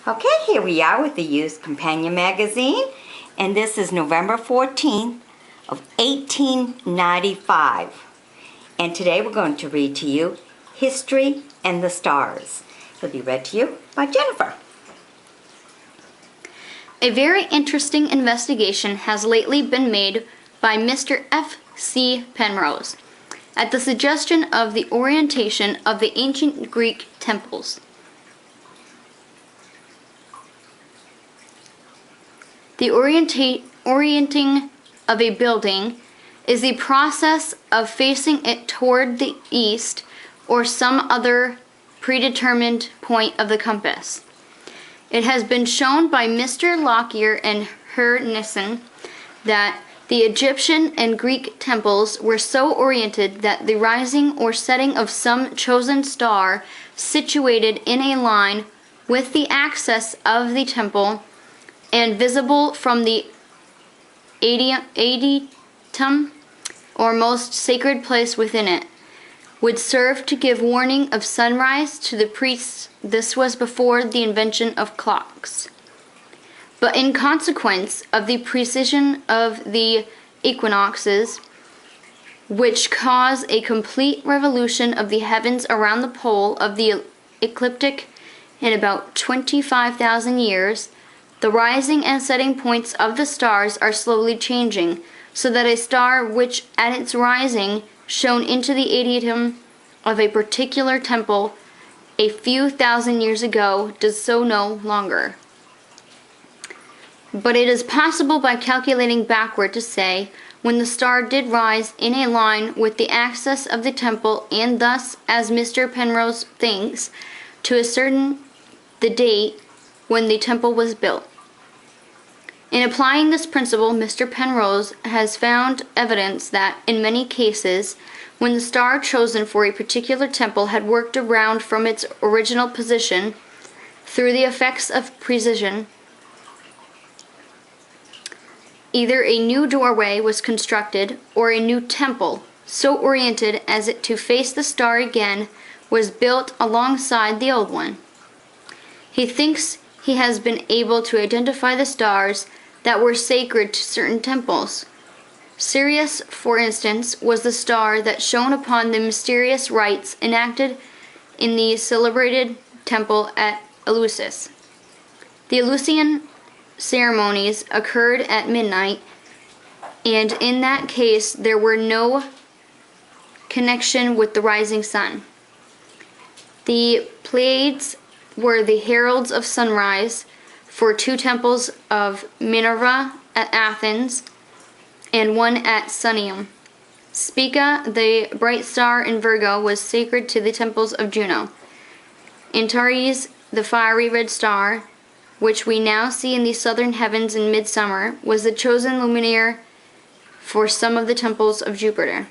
Okay, here we are with the Youth Companion magazine, and this is November 14th of 1895. And today we're going to read to you History and the Stars. It'll be read to you by Jennifer. A very interesting investigation has lately been made by Mr. F.C. Penrose at the suggestion of the orientation of the ancient Greek temples. The orienting of a building is the process of facing it toward the east or some other predetermined point of the compass. It has been shown by Mr. Lockyer and Herr Nissen that the Egyptian and Greek temples were so oriented that the rising or setting of some chosen star situated in a line with the axis of the temple and visible from the adytum, or most sacred place within it, would serve to give warning of sunrise to the priests. This was before the invention of clocks. But in consequence of the precision of the equinoxes, which cause a complete revolution of the heavens around the pole of the ecliptic in about 25,000 years, the rising and setting points of the stars are slowly changing, so that a star which at its rising shone into the adytum of a particular temple a few thousand years ago does so no longer. But it is possible by calculating backward to say when the star did rise in a line with the axis of the temple, and thus, as Mr. Penrose thinks, to ascertain the date when the temple was built. In applying this principle, Mr. Penrose has found evidence that, in many cases, when the star chosen for a particular temple had worked around from its original position, through the effects of precision, either a new doorway was constructed, or a new temple, so oriented as it to face the star again, was built alongside the old one. He thinks he has been able to identify the stars that were sacred to certain temples. Sirius, for instance, was the star that shone upon the mysterious rites enacted in the celebrated temple at Eleusis. The Eleusinian ceremonies occurred at midnight, and in that case there were no connection with the rising sun. The Pleiades were the heralds of sunrise for two temples of Minerva at Athens and one at Sunium. Spica, the bright star in Virgo, was sacred to the temples of Juno. Antares, the fiery red star, which we now see in the southern heavens in midsummer, was the chosen luminaire for some of the temples of Jupiter.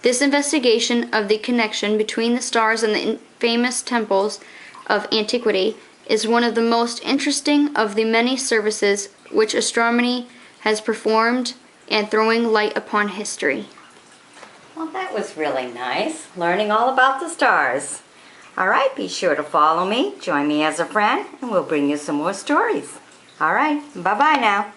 This investigation of the connection between the stars and the famous temples of antiquity is one of the most interesting of the many services which astronomy has performed in throwing light upon history. Well, that was really nice, learning all about the stars. All right, be sure to follow me, join me as a friend, and we'll bring you some more stories. All right, bye-bye now.